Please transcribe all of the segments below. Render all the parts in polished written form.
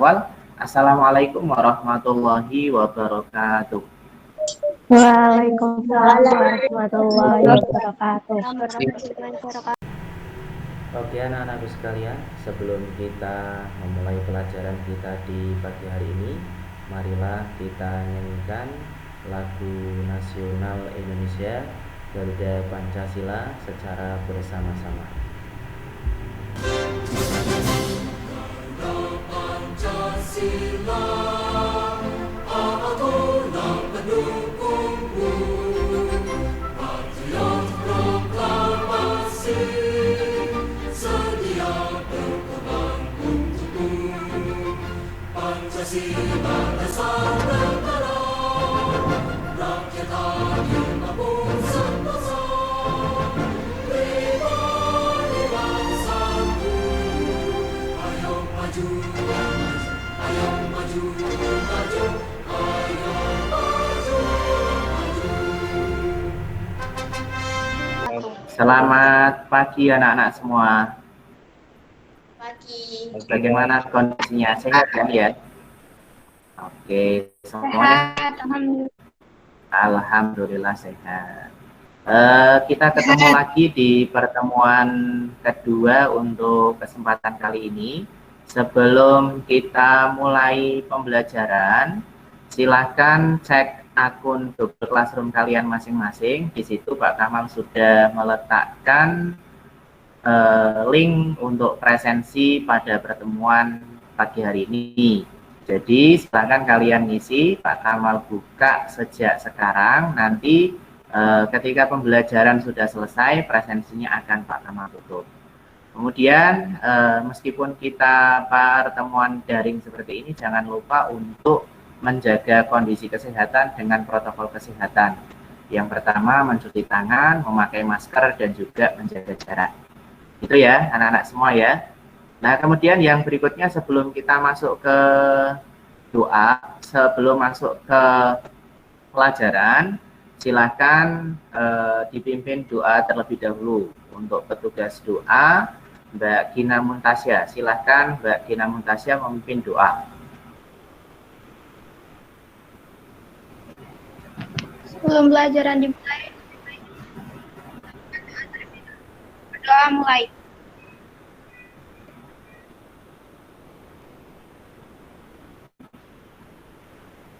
Assalamualaikum warahmatullahi wabarakatuh. Waalaikumsalam warahmatullahi wabarakatuh. Oke anak-anakku sekalian, sebelum kita memulai pelajaran kita di pagi hari ini, marilah kita nyanyikan lagu nasional Indonesia Garuda Pancasila secara bersama-sama. Garuda Pancasila, akulah pendukungmu, patriot proklamasi, sedia berkorban untukmu. Pancasila dasar negara, rakyat adil mampu sentosa, pribadi bangsaku. Ayo maju, ayo maju, maju, ayo maju, maju. Selamat pagi anak-anak semua. Pagi. Bagaimana kondisinya? Sehat kan ya? Oke, semuanya alhamdulillah sehat. Kita ketemu lagi di pertemuan kedua untuk kesempatan kali ini. Sebelum kita mulai pembelajaran, silahkan cek akun Google Classroom kalian masing-masing. Di situ Pak Kamal sudah meletakkan link untuk presensi pada pertemuan pagi hari ini. Jadi silakan kalian ngisi, Pak Kamal buka sejak sekarang. Nanti ketika pembelajaran sudah selesai, presensinya akan Pak Kamal tutup. Kemudian meskipun kita pertemuan daring seperti ini, jangan lupa untuk menjaga kondisi kesehatan dengan protokol kesehatan. Yang pertama, mencuci tangan, memakai masker, dan juga menjaga jarak. Itu ya, anak-anak semua ya. Nah, kemudian yang berikutnya sebelum kita masuk ke doa, sebelum masuk ke pelajaran, silakan dipimpin doa terlebih dahulu. Untuk petugas doa, Mbak Gina Muntasya. Silakan Mbak Gina Muntasya memimpin doa. Sebelum pelajaran dimulai, berdoa mulai.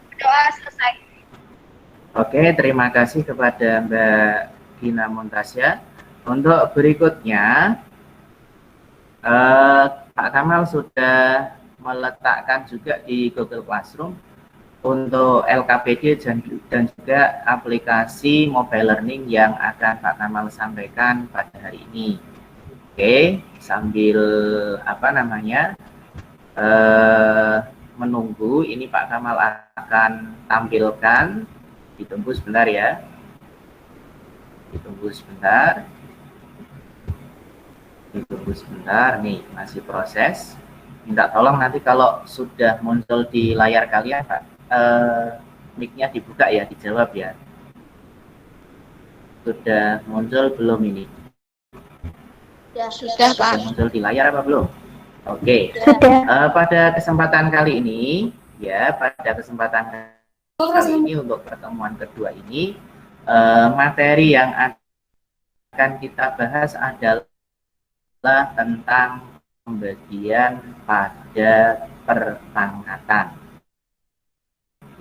Berdoa selesai. Oke, terima kasih kepada Mbak Gina Muntasya. Untuk berikutnya, Pak Kamal sudah meletakkan juga di Google Classroom untuk LKPD dan juga aplikasi mobile learning yang akan Pak Kamal sampaikan pada hari ini. Oke, sambil menunggu, ini Pak Kamal akan tampilkan. Ditunggu sebentar ya. Ditunggu sebentar. Nih, masih proses. Minta tolong nanti kalau sudah muncul di layar kalian, Pak, mic-nya dibuka ya, dijawab ya. Sudah muncul belum ini? Ya, sudah, Pak. Sudah muncul di layar apa belum? Oke. Pada kesempatan kali ini, untuk pertemuan kedua ini, materi yang akan kita bahas adalah tentang pembagian pada perpangkatan.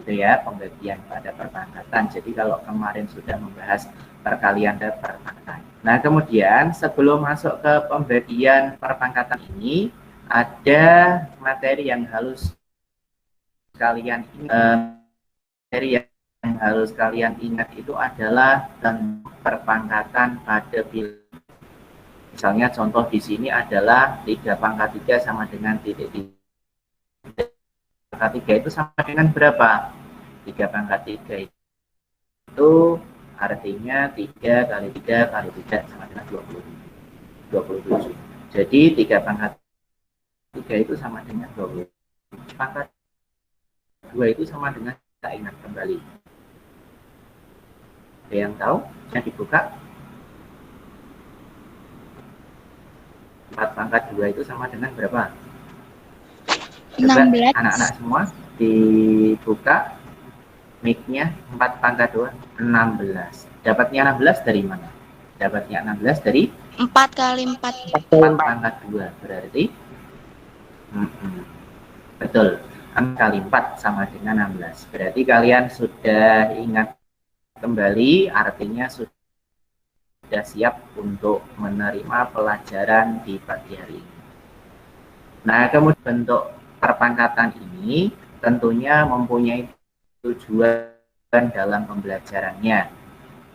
Gitu ya, pembagian pada perpangkatan. Jadi kalau kemarin sudah membahas perkalian dan perpangkatan. Nah, kemudian sebelum masuk ke pembagian perpangkatan ini, ada materi yang harus kalian ingat itu adalah perpangkatan pada bilangan. Misalnya contoh di sini adalah 3 pangkat 3 sama dengan titik 3. Pangkat 3 itu sama dengan berapa? 3 pangkat 3 itu artinya 3 kali 3 kali 3 sama dengan 27. Jadi 3 pangkat 3 itu sama dengan 20. Pangkat 2 itu sama dengan, kita ingat kembali. Ada yang tahu? Yang dibuka. 4 pangkat 2 itu sama dengan berapa? Coba 16. anak-anak semua dibuka mic-nya 4 pangkat 2, 16. Dapatnya 16 dari mana? Dapatnya 16 dari 4 kali 4. 4 pangkat 2. Berarti betul. 4 kali 4 sama dengan 16. Berarti kalian sudah ingat kembali, artinya sudah siap untuk menerima pelajaran di pagi hari ini. Nah, kemudian bentuk perpangkatan ini tentunya mempunyai tujuan dalam pembelajarannya.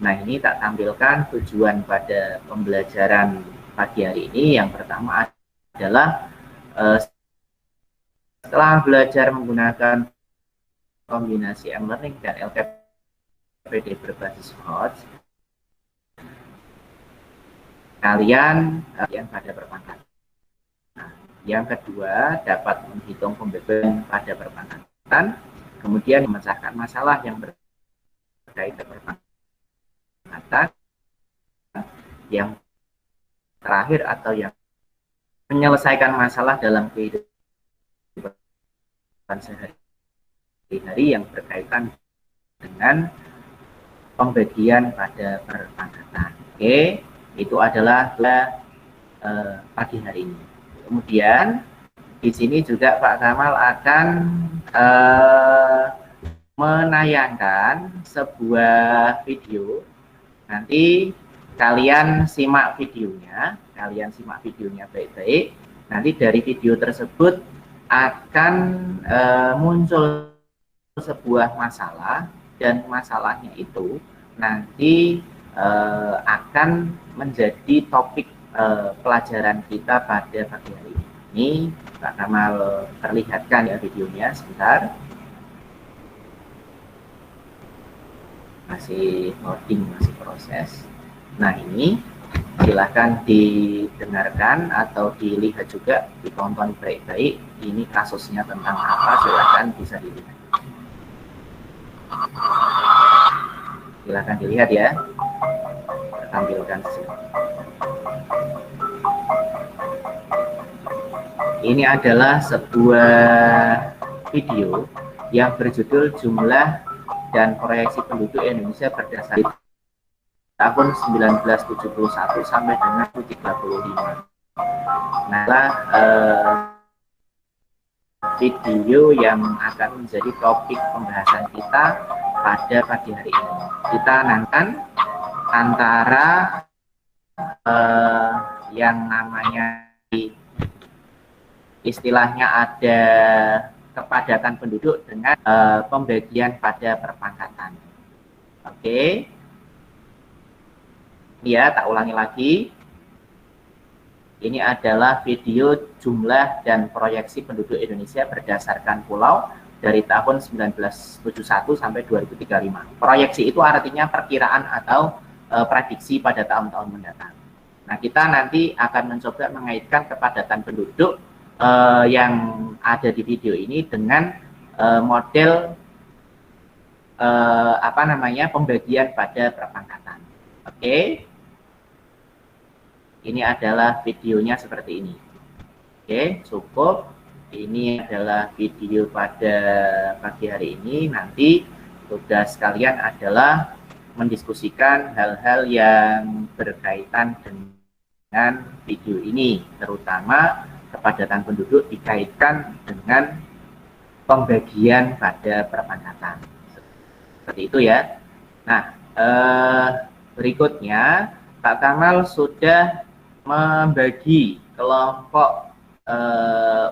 Nah, ini tak tampilkan tujuan pada pembelajaran pagi hari ini. Yang pertama adalah setelah belajar menggunakan kombinasi M-Learning dan LKPD berbasis HOTS, kalian pada perpangkatan. Nah, yang kedua, dapat menghitung pembebanan pada perpangkatan, kemudian memecahkan masalah yang berkaitan perpangkatan, yang terakhir atau yang menyelesaikan masalah dalam kehidupan sehari-hari yang berkaitan dengan pembagian pada perpangkatan. Oke, itu adalah pagi hari ini. Kemudian di sini juga Pak Kamal akan menayangkan sebuah video. Nanti kalian simak videonya baik-baik. Nanti dari video tersebut akan muncul sebuah masalah, dan masalahnya itu nanti akan menjadi topik pelajaran kita pada pagi hari ini. Pak Kamal perlihatkan ya videonya sebentar. Masih loading, masih proses. Nah, ini silahkan didengarkan atau dilihat juga, ditonton baik-baik. Ini kasusnya tentang apa, silahkan bisa dilihat. Silahkan dilihat ya. Saya tampilkan sini. Ini adalah sebuah video yang berjudul Jumlah dan Proyeksi Penduduk Indonesia berdasarkan tahun 1971 sampai dengan 1935. Nah, video yang akan menjadi topik pembahasan kita pada pagi hari ini. Kita nantikan antara yang namanya istilahnya ada kepadatan penduduk dengan pembagian pada perpangkatan. Oke. Ya, tak ulangi lagi. Ini adalah video jumlah dan proyeksi penduduk Indonesia berdasarkan pulau dari tahun 1971 sampai 2035. Proyeksi itu artinya perkiraan atau prediksi pada tahun-tahun mendatang. Nah, kita nanti akan mencoba mengaitkan kepadatan penduduk yang ada di video ini dengan model pembagian pada perpangkatan. Oke. Ini adalah videonya seperti ini. Oke, cukup. Ini adalah video pada pagi hari ini. Nanti tugas kalian adalah mendiskusikan hal-hal yang berkaitan dengan video ini, terutama kepadatan penduduk dikaitkan dengan pembagian pada perpangkatan. Seperti itu ya. Nah, berikutnya Pak Kamal sudah membagi kelompok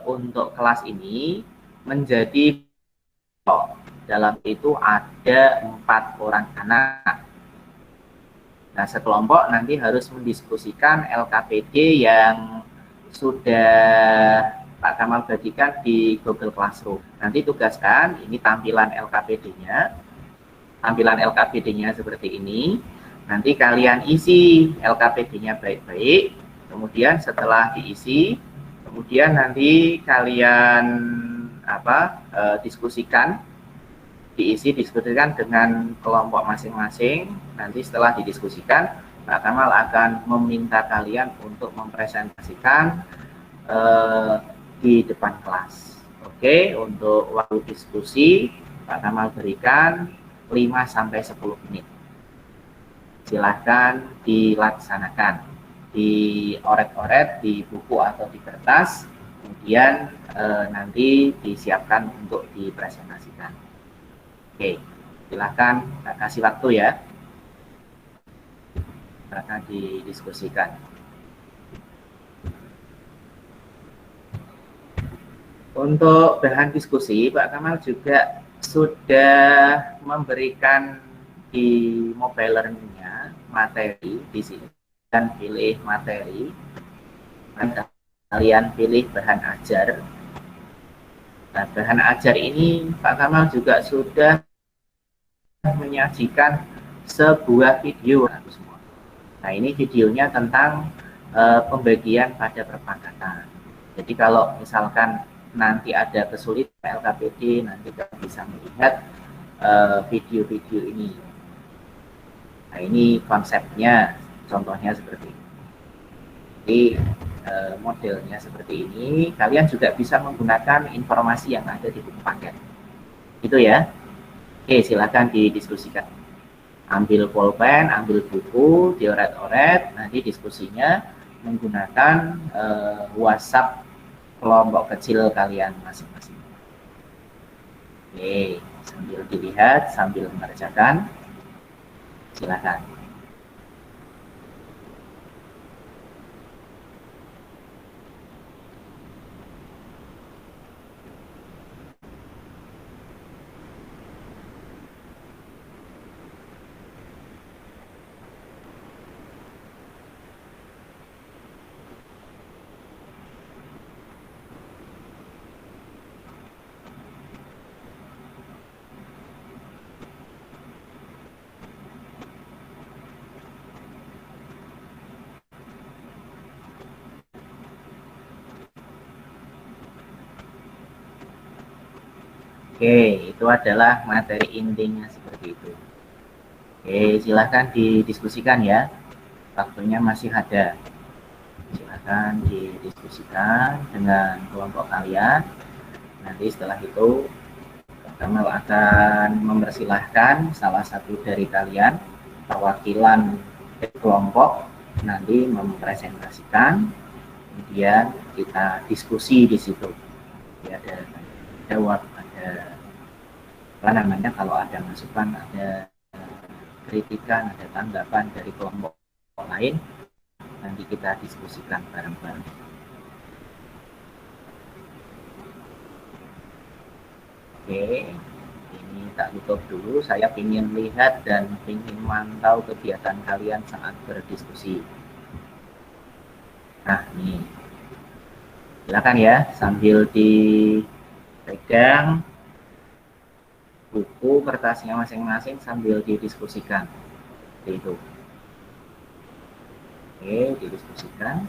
untuk kelas ini menjadi kelompok. Dalam itu ada 4 orang anak. Nah, sekelompok nanti harus mendiskusikan LKPD yang sudah Pak Kamal bagikan di Google Classroom. Nanti tugaskan, ini tampilan LKPD-nya. Tampilan LKPD-nya seperti ini. Nanti kalian isi LKPD-nya baik-baik. Kemudian setelah diisi, kemudian nanti kalian diskusikan dengan kelompok masing-masing. Nanti setelah didiskusikan, Pak Kamal akan meminta kalian untuk mempresentasikan di depan kelas. Oke, untuk waktu diskusi Pak Kamal berikan 5-10 menit. Silahkan dilaksanakan, dioret-oret di buku atau di kertas, kemudian nanti disiapkan untuk dipresentasikan. Oke, silahkan kasih waktu ya. Silahkan didiskusikan. Untuk bahan diskusi, Pak Kamal juga sudah memberikan di mobile learning-nya materi di sini, dan pilih materi, dan kalian pilih bahan ajar. Nah, bahan ajar ini Pak Kamal juga sudah menyajikan sebuah video. Nah, ini videonya tentang pembagian pada perpangkatan. Jadi kalau misalkan nanti ada kesulitan LKPD, nanti kita bisa melihat video-video ini. Nah, ini konsepnya, contohnya seperti ini. Jadi modelnya seperti ini. Kalian juga bisa menggunakan informasi yang ada di buku paket. Itu ya. Oke, silakan didiskusikan. Ambil pulpen, ambil buku, dioret-oret, nanti diskusinya menggunakan WhatsApp kelompok kecil kalian masing-masing. Oke, sambil dilihat, sambil mengerjakan, silakan. Oke, itu adalah materi intinya seperti itu. Oke, silahkan didiskusikan ya. Waktunya masih ada. Silahkan didiskusikan dengan kelompok kalian. Nanti setelah itu, Kamal akan mempersilahkan salah satu dari kalian, perwakilan kelompok, nanti mempresentasikan. Kemudian kita diskusi di situ. Ya, ada jawab, ada apa namanya, kalau ada masukan, ada kritikan, ada tanggapan dari kelompok lain, nanti kita diskusikan bareng-bareng. Oke, ini tak tutup dulu. Saya ingin lihat dan ingin mantau kegiatan kalian saat berdiskusi. Nah, ini silakan ya, sambil dipegang buku kertasnya masing-masing sambil didiskusikan. Seperti itu. Oke, didiskusikan.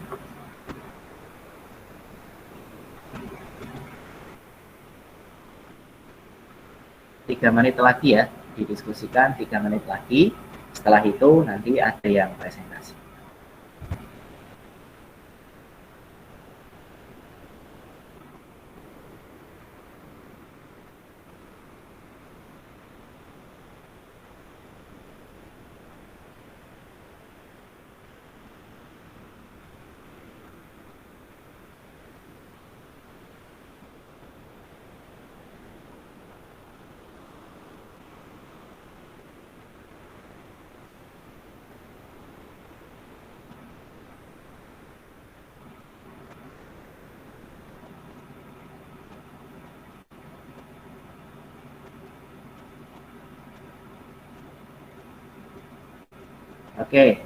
Tiga menit lagi ya, didiskusikan 3 menit lagi. Setelah itu nanti ada yang presentasi. Oke,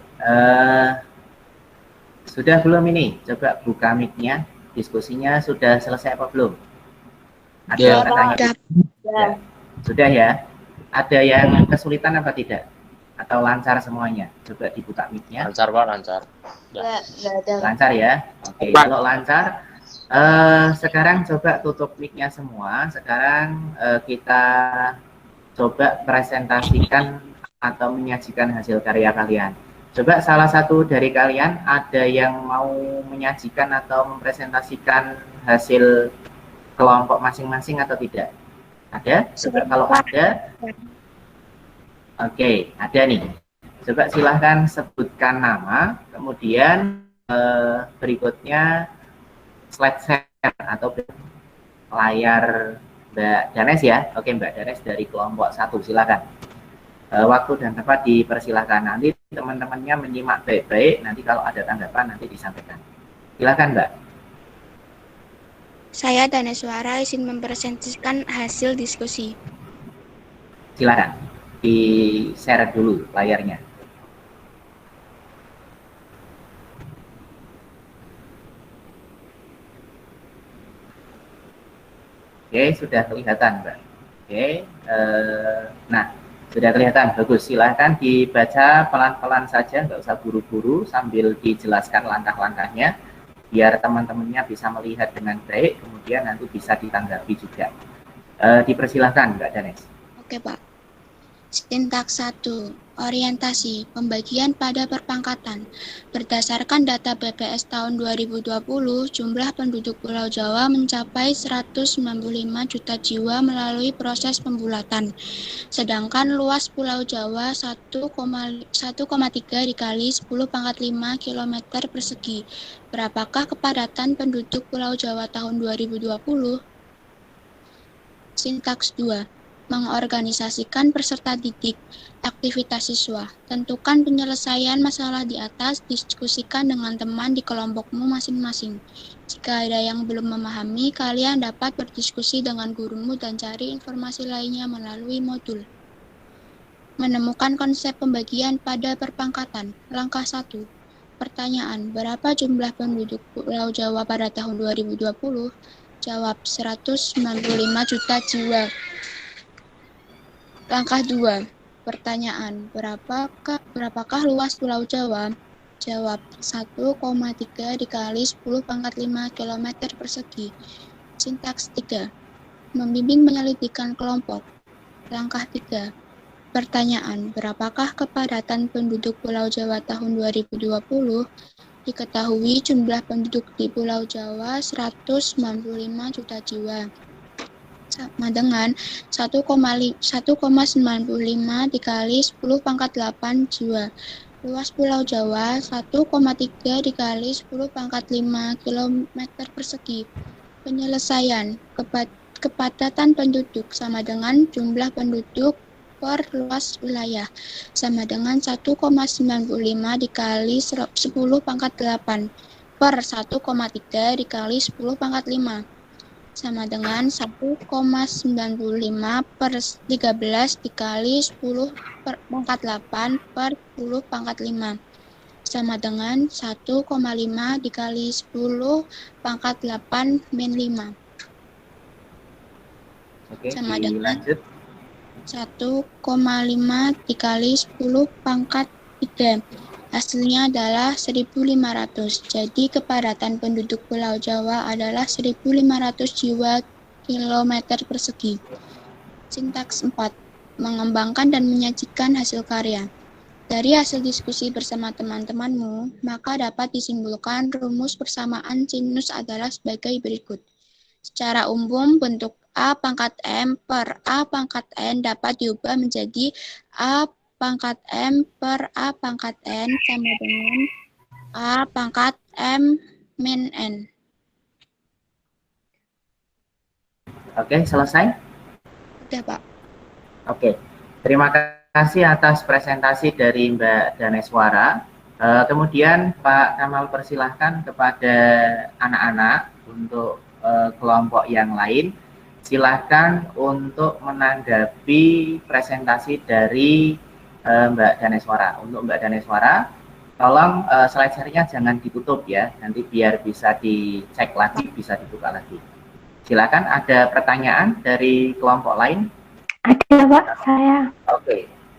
sudah belum ini? Coba buka mic-nya. Diskusinya sudah selesai apa belum? Ada yang tanya? Sudah ya? Ada yang kesulitan apa tidak? Atau lancar semuanya? Coba dibuka mic-nya. Lancar Pak, lancar. Lancar ya? Oke, kalau lancar, sekarang coba tutup mic-nya semua. Sekarang kita coba presentasikan atau menyajikan hasil karya kalian. Coba salah satu dari kalian ada yang mau menyajikan atau mempresentasikan hasil kelompok masing-masing atau tidak? Ada? Coba kalau ada, oke, ada nih. Coba silahkan sebutkan nama, kemudian berikutnya slide share atau layar Mbak Danes ya. Oke, Mbak Danes dari kelompok 1, silakan. Waktu dan tempat dipersilahkan. Nanti teman-temannya menyimak baik-baik, nanti kalau ada tanggapan nanti disampaikan. Silakan, Mbak. Saya Daneswara izin mempresentasikan hasil diskusi. Silakan di-share dulu layarnya. Oke, sudah kelihatan, Mbak. Oke, nah, sudah kelihatan, bagus. Silahkan dibaca pelan-pelan saja, nggak usah buru-buru, sambil dijelaskan langkah-langkahnya, biar teman-temannya bisa melihat dengan baik, kemudian nanti bisa ditanggapi juga. Dipersilahkan, Mbak Danes. Oke, Pak. Sintaks 1. Orientasi, pembagian pada perpangkatan. Berdasarkan data BPS tahun 2020, jumlah penduduk Pulau Jawa mencapai 195 juta jiwa melalui proses pembulatan. Sedangkan luas Pulau Jawa 1,3 dikali 10⁵ km persegi. Berapakah kepadatan penduduk Pulau Jawa tahun 2020? Sintaks 2. Mengorganisasikan peserta didik, aktivitas siswa. Tentukan penyelesaian masalah di atas, diskusikan dengan teman di kelompokmu masing-masing. Jika ada yang belum memahami, kalian dapat berdiskusi dengan gurumu dan cari informasi lainnya melalui modul. Menemukan konsep pembagian pada perpangkatan. Langkah 1. Pertanyaan, berapa jumlah penduduk Pulau Jawa pada tahun 2020? Jawab, 195 juta jiwa. Langkah 2. Pertanyaan, berapakah luas Pulau Jawa? Jawab, 1,3 dikali 10⁵ km persegi. Sintaks 3. Membimbing penyelidikan kelompok. Langkah 3. Pertanyaan, berapakah kepadatan penduduk Pulau Jawa tahun 2020? Diketahui jumlah penduduk di Pulau Jawa 195 juta jiwa. Sama dengan 1,95 dikali 10⁵ jiwa. Luas Pulau Jawa 1,3 dikali 10⁵ km persegi. Penyelesaian, kepadatan penduduk sama dengan jumlah penduduk per luas wilayah, sama dengan 1,95 dikali 10⁵ per 1,3 dikali 10⁵, sama dengan 1,95 per 13 dikali 10⁵ per 10⁵, sama dengan 1,5 dikali 10⁵ min 5. Oke, Sama dengan dilanjut. 1,5 dikali 10⁵3. Hasilnya adalah 1.500. Jadi kepadatan penduduk Pulau Jawa adalah 1.500 jiwa kilometer persegi. Sintaks 4. Mengembangkan dan menyajikan hasil karya. Dari hasil diskusi bersama teman-temanmu, maka dapat disimpulkan rumus persamaan sinus adalah sebagai berikut. Secara umum, bentuk A pangkat M per A pangkat N dapat diubah menjadi A pangkat M per A pangkat N sama dengan A pangkat M min N. Oke, selesai? Sudah, Pak. Oke, terima kasih atas presentasi dari Mbak Daneswara. Kemudian Pak Kamal persilahkan kepada anak-anak untuk kelompok yang lain. Silahkan untuk menanggapi presentasi dari Mbak Daneswara. Untuk Mbak Daneswara, tolong slide share-nya jangan ditutup ya, nanti biar bisa dicek lagi, bisa dibuka lagi. Silakan, ada pertanyaan dari kelompok lain? Ada, Pak, saya.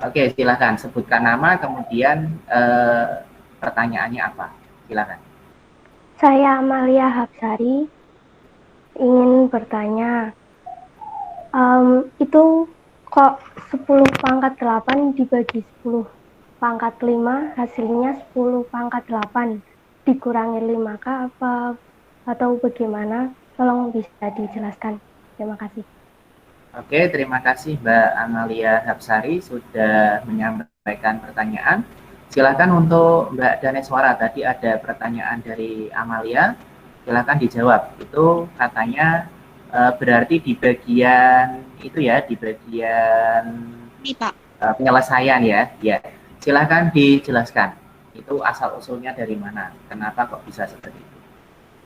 Oke, silakan sebutkan nama, kemudian pertanyaannya apa? Silakan. Saya Amalia Hapsari, ingin bertanya, itu kok 10⁵8 dibagi 10⁵5 hasilnya 10⁵8 dikurangi 5 kah apa atau bagaimana? Tolong bisa dijelaskan. Terima kasih. Oke, terima kasih Mbak Amalia Hapsari sudah menyampaikan pertanyaan. Silakan untuk Mbak Daneswara, tadi ada pertanyaan dari Amalia, silakan dijawab. Itu katanya berarti di bagian itu ya, di bagian Ini Pak, penyelesaian ya. Ya, silakan dijelaskan. Itu asal usulnya dari mana? Kenapa kok bisa seperti itu?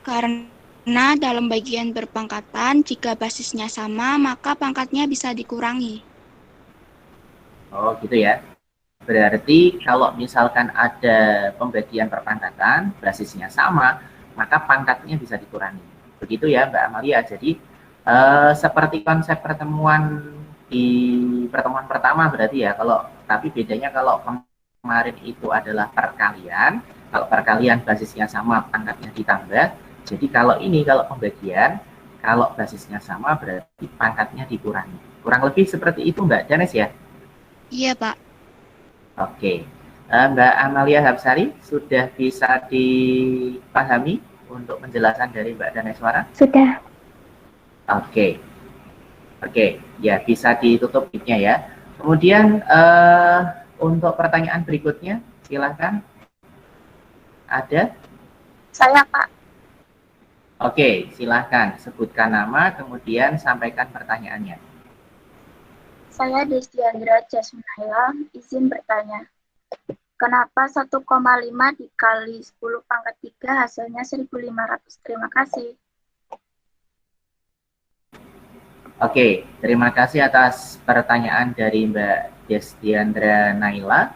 karena dalam bagian berpangkatan, jika basisnya sama, maka pangkatnya bisa dikurangi. Oh, gitu ya. Berarti kalau misalkan ada pembagian perpangkatan, basisnya sama, maka pangkatnya bisa dikurangi. Begitu ya Mbak Amalia. Jadi seperti konsep pertemuan di pertemuan pertama berarti ya. Tapi bedanya kalau kemarin itu adalah perkalian, kalau perkalian basisnya sama, pangkatnya ditambah. Jadi kalau pembagian, kalau basisnya sama berarti pangkatnya dikurangi. Kurang lebih seperti itu Mbak Danes ya. Iya Pak. Oke, Mbak Amalia Hapsari sudah bisa dipahami untuk penjelasan dari Mbak Daneswara? Sudah. Oke, ya bisa ditutup mic-nya ya. Kemudian untuk pertanyaan berikutnya, silakan. Ada? Saya Pak. Oke, silakan sebutkan nama, kemudian sampaikan pertanyaannya. Saya Desdiandra Jasminaila, izin bertanya. Kenapa 1,5 dikali 10 pangkat 3 hasilnya 1.500? Terima kasih. Oke, terima kasih atas pertanyaan dari Mbak Desdiandra Naila.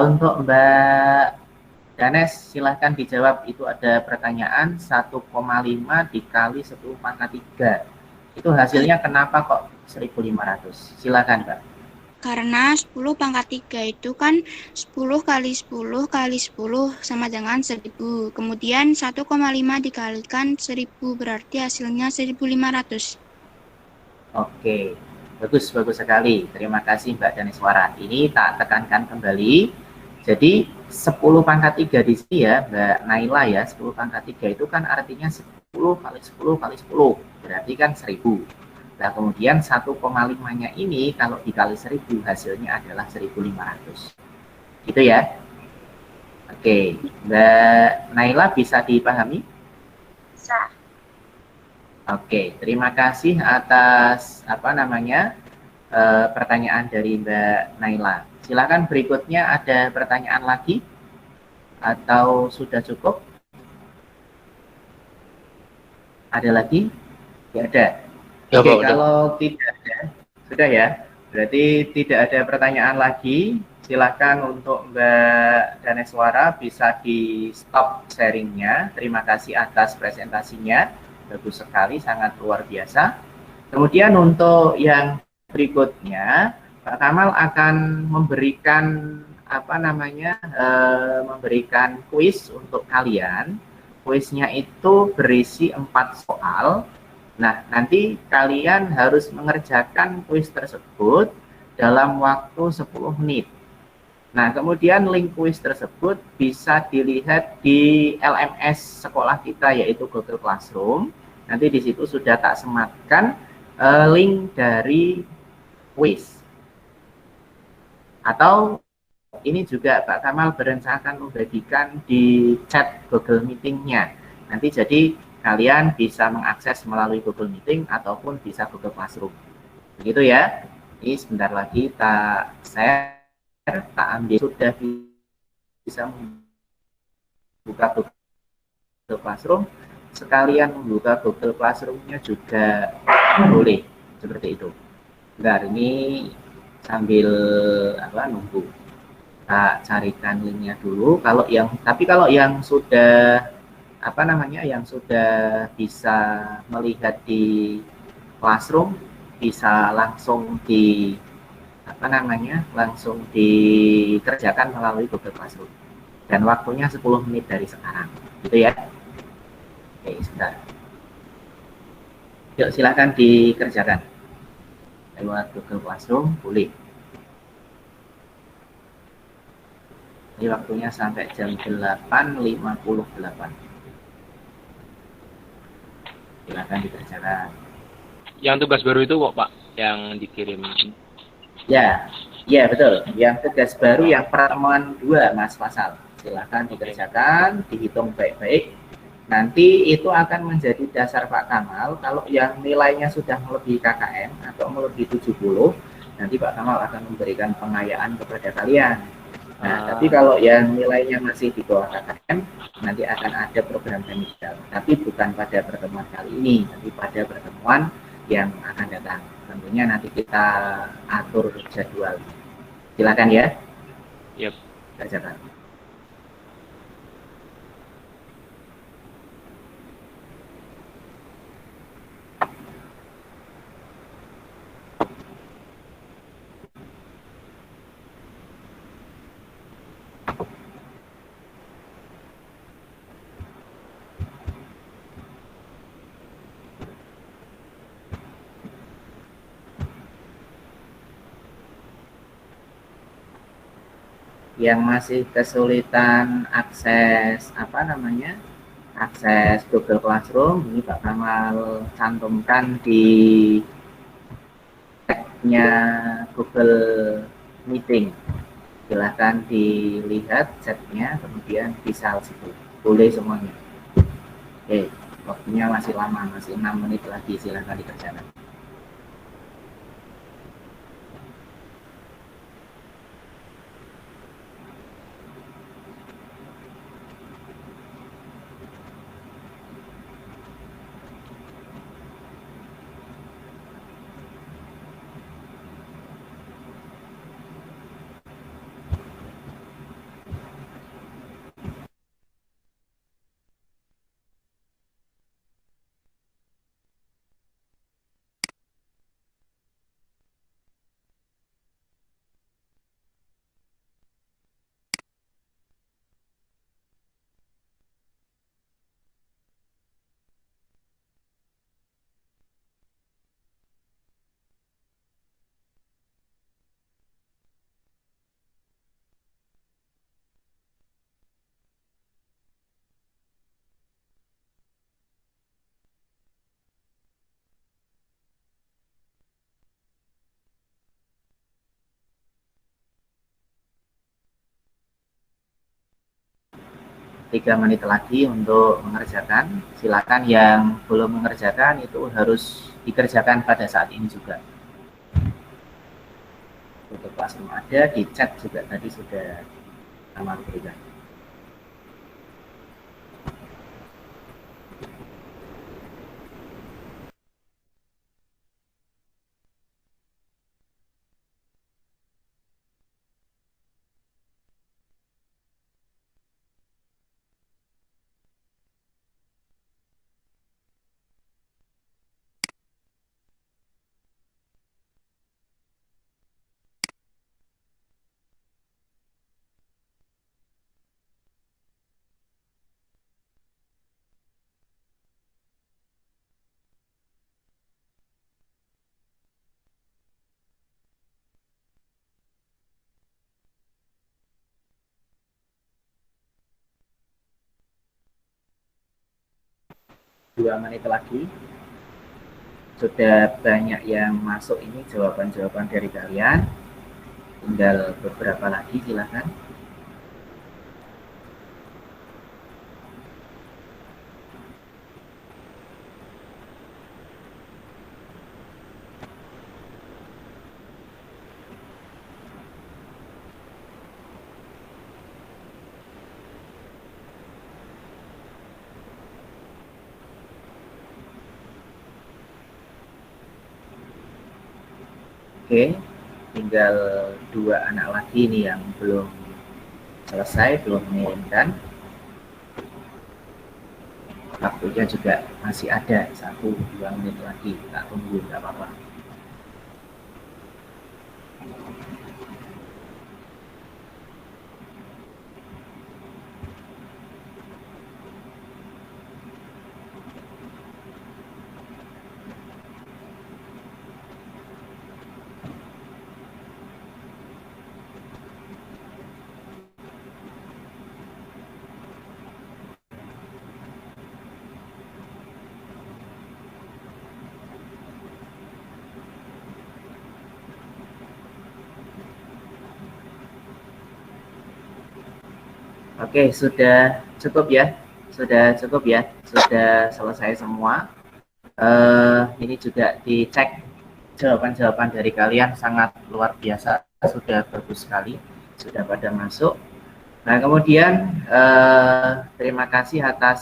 Untuk Mbak Danes, silahkan dijawab. Itu ada pertanyaan 1,5 dikali 10 pangkat 3. Itu hasilnya kenapa kok 1.500? Silakan Mbak. Karena 10 pangkat 3 itu kan 10 kali 10 kali 10 sama dengan 1000. Kemudian 1,5 dikalikan 1000 berarti hasilnya 1.500. Oke, bagus sekali. Terima kasih Mbak Daneswara. Ini tak tekankan kembali. Jadi 10 pangkat 3 di sini ya Mbak Naila ya, 10 pangkat 3 itu kan artinya 10 kali 10 kali 10, berarti kan 1000. Nah kemudian 1,5-nya ini kalau dikali 1000 hasilnya adalah 1.500. Gitu ya. Oke, Mbak Naila bisa dipahami? Bisa. Oke, terima kasih atas pertanyaan dari Mbak Naila. Silakan berikutnya ada pertanyaan lagi atau sudah cukup? Ada lagi? Ya ada. Ya, Oke, Pak, kalau tidak ada, sudah ya. Berarti tidak ada pertanyaan lagi. Silakan untuk Mbak Daneswara bisa di stop sharingnya. Terima kasih atas presentasinya. Bagus sekali, sangat luar biasa. Kemudian untuk yang berikutnya, Pak Kamal akan memberikan memberikan kuis untuk kalian. Kuisnya itu berisi 4 soal. Nah, nanti kalian harus mengerjakan kuis tersebut dalam waktu 10 menit. Nah, kemudian link kuis tersebut bisa dilihat di LMS sekolah kita, yaitu Google Classroom. Nanti di situ sudah tak sematkan link dari kuis. Atau ini juga Pak Kamal berencana membagikan di chat Google Meeting-nya. Nanti jadi kalian bisa mengakses melalui Google Meeting ataupun bisa Google Classroom. Begitu ya. Ini sebentar lagi tak ambil, sudah bisa membuka Google Classroom. Sekalian membuka Google Classroom-nya juga boleh, seperti itu. Bentar, ini sambil nunggu. Kita carikan linknya dulu. Kalau yang sudah yang sudah bisa melihat di Classroom bisa langsung langsung dikerjakan melalui Google Classroom. Dan waktunya 10 menit dari sekarang. Gitu ya. Oke, sebentar. Yuk, silakan dikerjakan. Lewat Google Classroom, boleh. Ini waktunya sampai jam 8.58. Silakan dikerjakan. Yang tugas baru itu kok Pak, yang dikirim. Ya, ya betul. Yang tugas baru yang pertemuan 2, Mas Fasal. Silakan dikerjakan, dihitung baik-baik. Nanti itu akan menjadi dasar Pak Kamal. Kalau yang nilainya sudah melebihi KKM atau melebihi 70, nanti Pak Kamal akan memberikan pengayaan kepada kalian. Nah, tapi kalau yang nilainya masih di bawah KKM, nanti akan ada program remedial. Tapi bukan pada pertemuan kali ini, tapi pada pertemuan yang akan datang. Tentunya nanti kita atur jadwal. Silakan ya. Yep. Kerjakan. Yang masih kesulitan akses akses Google Classroom, ini Pak Kamal cantumkan di tag-nya Google Meeting. Silahkan dilihat chatnya, kemudian bisa situ. Boleh semuanya. Oke, waktunya masih lama, masih 6 menit lagi, silahkan dikerjakan. Tiga menit lagi untuk mengerjakan. Silakan yang belum mengerjakan itu harus dikerjakan pada saat ini juga. Untuk Classroom ada, di chat juga tadi sudah Kamal berikan. Dua menit lagi. Sudah banyak yang masuk ini jawaban-jawaban dari kalian. Tinggal beberapa lagi, silakan. Oke, tinggal 2 anak lagi nih yang belum selesai, belum mengirimkan. Waktunya juga masih ada 1-2 menit lagi, kita tunggu, nggak apa-apa. Oke, sudah cukup ya. Sudah cukup ya. Sudah selesai semua. Ini juga dicek jawaban-jawaban dari kalian sangat luar biasa, sudah bagus sekali, sudah pada masuk. Nah, kemudian terima kasih atas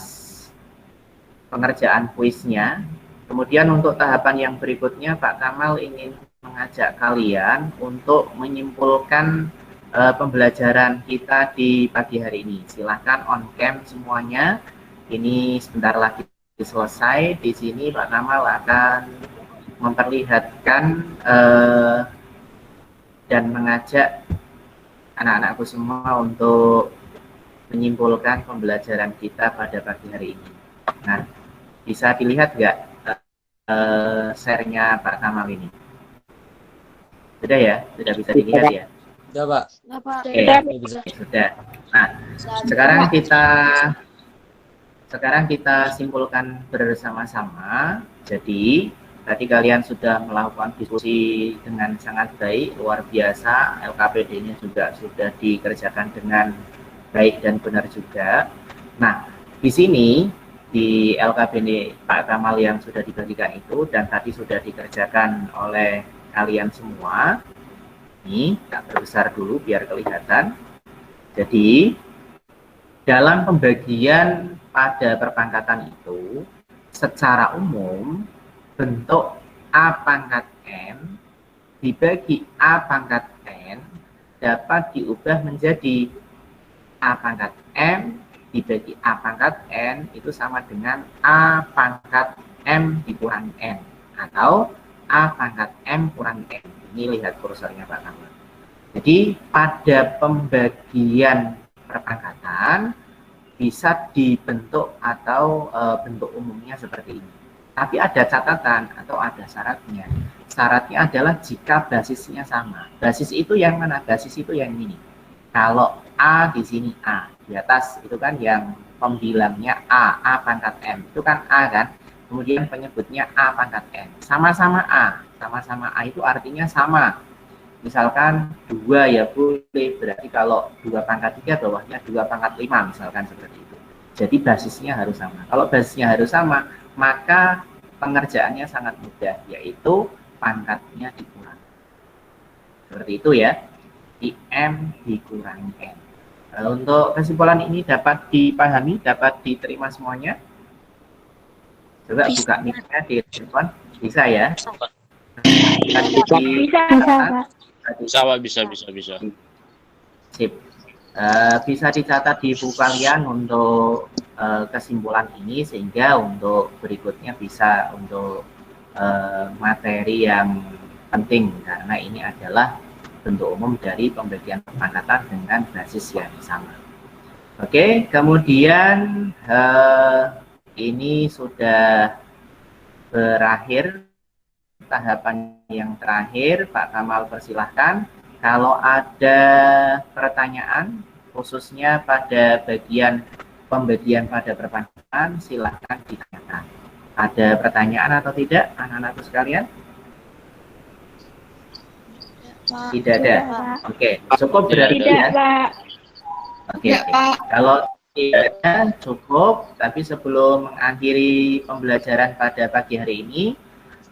pengerjaan kuisnya. Kemudian untuk tahapan yang berikutnya, Pak Kamal ingin mengajak kalian untuk menyimpulkan pembelajaran kita di pagi hari ini. Silahkan on cam semuanya. Ini sebentar lagi selesai. Di sini Pak Kamal akan memperlihatkan dan mengajak anak-anakku semua untuk menyimpulkan pembelajaran kita pada pagi hari ini. Nah, bisa dilihat nggak share-nya Pak Kamal ini? Sudah ya? Sudah bisa dilihat ya? Sudah, Pak. Oke, sudah. Nah, sekarang kita simpulkan bersama-sama. Jadi, tadi kalian sudah melakukan diskusi dengan sangat baik, luar biasa. LKPD-nya juga sudah dikerjakan dengan baik dan benar juga. Nah, di sini di LKPD Pak Kamal yang sudah dibagikan itu dan tadi sudah dikerjakan oleh kalian semua. Ini tak berbesar dulu biar kelihatan. Jadi dalam pembagian pada perpangkatan itu secara umum bentuk A pangkat N dibagi A pangkat N dapat diubah menjadi A pangkat M dibagi A pangkat N itu sama dengan A pangkat M dikurangi N atau A pangkat M kurangi N. Ini lihat kursornya Pak Kamal. Jadi pada pembagian perpangkatan bisa dibentuk atau bentuk umumnya seperti ini. Tapi ada catatan atau ada syaratnya. Syaratnya adalah jika basisnya sama. Basis itu yang mana? Basis itu yang ini. Kalau A di sini A, di atas itu kan yang pembilangnya A pangkat M. Itu kan A kan? Kemudian penyebutnya A pangkat N. Sama-sama A. Sama-sama A itu artinya sama. Misalkan 2 ya boleh, berarti kalau 2 pangkat 3 bawahnya 2 pangkat 5 misalkan seperti itu. Jadi basisnya harus sama. Kalau basisnya harus sama, maka pengerjaannya sangat mudah, yaitu pangkatnya dikurangi. Seperti itu ya. IM dikurangi N. Untuk kesimpulan ini dapat dipahami, dapat diterima semuanya. Coba buka mic-nya di telepon. Bisa ya? Bisa. Sip. Bisa dicatat di buku kalian untuk kesimpulan ini sehingga untuk berikutnya bisa untuk materi yang penting karena ini adalah bentuk umum dari pembagian perpangkatan dengan basis yang sama. Oke, kemudian ini sudah berakhir tahapan yang terakhir. Pak Kamal persilahkan. Kalau ada pertanyaan khususnya pada bagian pembagian pada perpangkatan, silahkan ditanyakan. Ada pertanyaan atau tidak anak-anakku sekalian? Tidak ada. Oke, cukup berarti ya. Oke. Kalau tidak ada, cukup. Tapi sebelum mengakhiri pembelajaran pada pagi hari ini,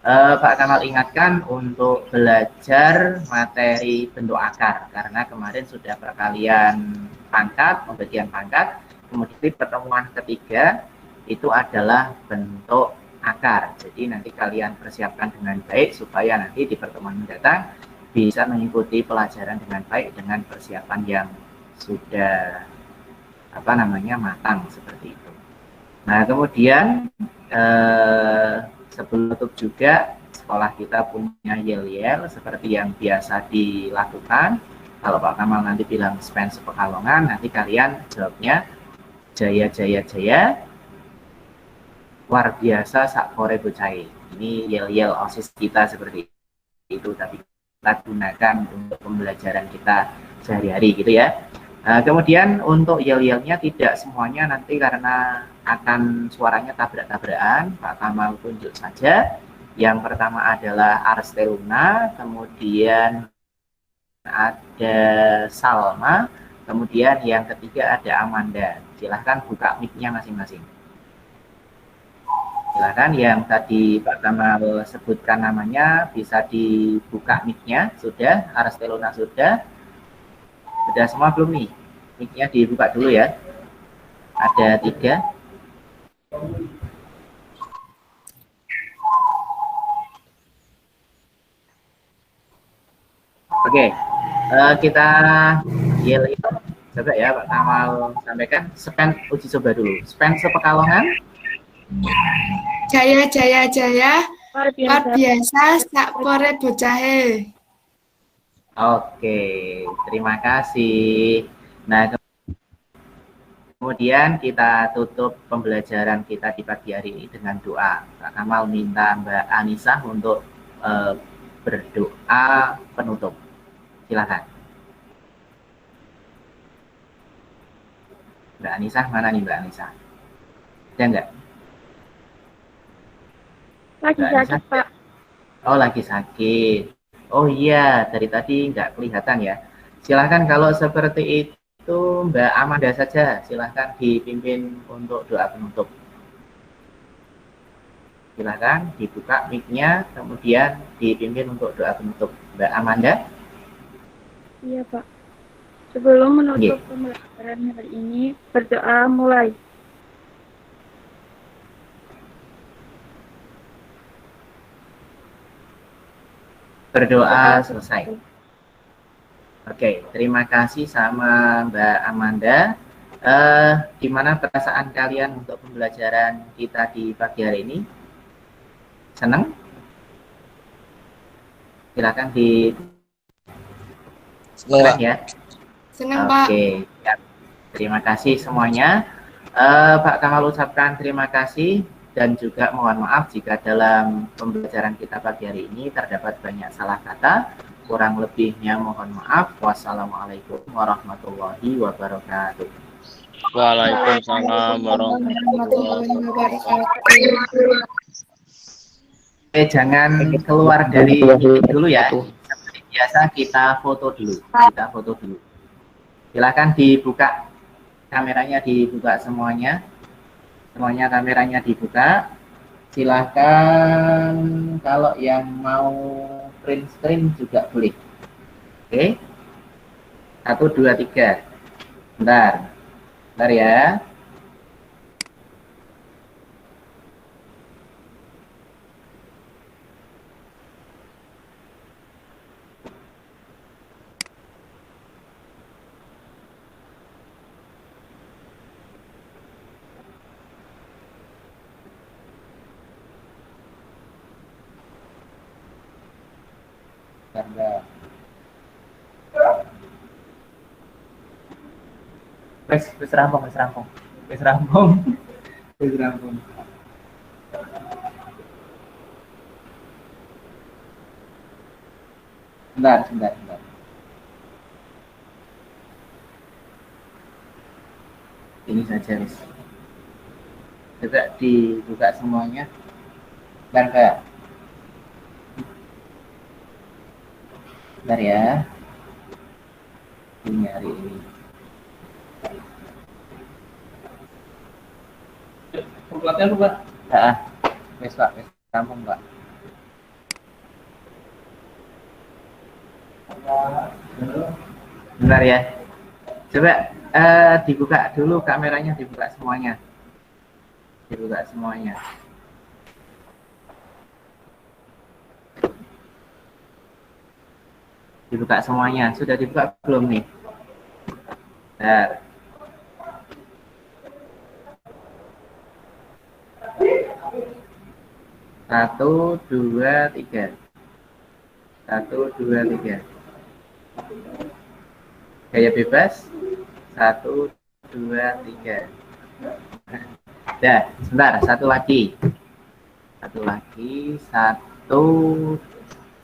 Pak Kamal ingatkan untuk belajar materi bentuk akar karena kemarin sudah perkalian pangkat, pembagian pangkat, kemudian pertemuan ketiga itu adalah bentuk akar. Jadi nanti kalian persiapkan dengan baik supaya nanti di pertemuan mendatang bisa mengikuti pelajaran dengan baik dengan persiapan yang sudah matang seperti itu. Nah, kemudian sebelum tutup juga sekolah kita punya yel-yel seperti yang biasa dilakukan. Kalau Pak Kamal nanti bilang Spence Pekalongan, nanti kalian jawabnya Jaya Jaya Jaya luar biasa sak kore bocai. Ini yel-yel OSIS kita seperti itu, tapi kita gunakan untuk pembelajaran kita sehari-hari gitu ya. Kemudian untuk yel-yelnya tidak semuanya nanti karena akan suaranya tabrak-tabrakan, Pak Kamal tunjuk saja. Yang pertama adalah Arsteluna, kemudian ada Salma, Kemudian yang ketiga ada Amanda. Silahkan buka mic-nya masing-masing. Silahkan yang tadi Pak Kamal sebutkan namanya bisa dibuka mic-nya. Sudah, Arstelona sudah. Sudah semua belum nih? Mic-nya dibuka dulu ya. Ada 3. Oke, kita yel coba ya Pak Kamal sampaikan. Span uji coba dulu. Span sepekalongan. Jaya jaya jaya, luar biasa sak pore bocahe. Oke, terima kasih. Nah, kemudian kita tutup pembelajaran kita di pagi hari ini dengan doa. Pak Kamal minta Mbak Anissa untuk berdoa penutup. Silakan. Mbak Anissa, mana nih Mbak Anissa? Ada enggak? Lagi Mbak sakit, Anissa? Pak. Oh, lagi sakit. Oh iya, dari tadi nggak kelihatan ya. Silahkan kalau seperti itu Mbak Amanda saja. Silahkan dipimpin untuk doa penutup. Silahkan dibuka mic-nya, kemudian dipimpin untuk doa penutup. Mbak Amanda? Iya, Pak. Sebelum menutup pembelajaran hari ini, berdoa mulai. Berdoa selesai. Oke, terima kasih sama Mbak Amanda. Gimana perasaan kalian untuk pembelajaran kita di pagi hari ini? Senang? Silakan di Senang, Pak. ya. Senang, Pak. Oke, ya. Terima kasih semuanya. Pak Kamal ucapkan terima kasih dan juga mohon maaf jika dalam pembelajaran kita pagi hari ini terdapat banyak salah kata. Kurang lebihnya mohon maaf. Wassalamualaikum warahmatullahi wabarakatuh. Waalaikumsalam Warahmatullahi wabarakatuh. Oke, jangan keluar dari ini dulu ya. Seperti biasa kita foto dulu. Kita foto dulu. Silakan dibuka kameranya, dibuka semuanya. Semuanya kameranya dibuka. Silakan kalau yang mau print screen juga boleh. Oke. 1, 2, 3. Bentar. Bentar ya. Bentar. Wes rampung. Bentar. Ini saja, Wes. Coba dibuka semuanya. Bentar ya. Ini hari ini. Pelatihan Pak. Wes Pak, wes rampung Pak. Bentar ya. Coba dibuka dulu kameranya, dibuka semuanya. Dibuka semuanya. Sudah dibuka belum nih? Bentar. Satu, dua, tiga. Gaya bebas. 1, 2, 3. Dah, sebentar. Satu lagi.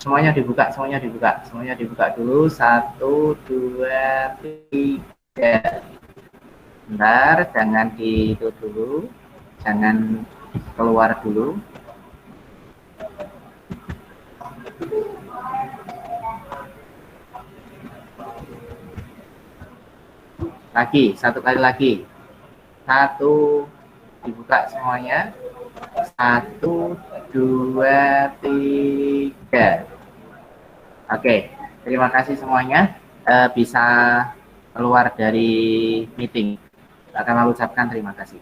Semuanya dibuka dulu. 1, 2, 3. Bentar, jangan itu dulu. Jangan keluar dulu. Lagi, satu kali lagi. Satu, dibuka semuanya. 1, 2, 3. Oke, terima kasih semuanya. Bisa keluar dari meeting. Akan mengucapkan terima kasih.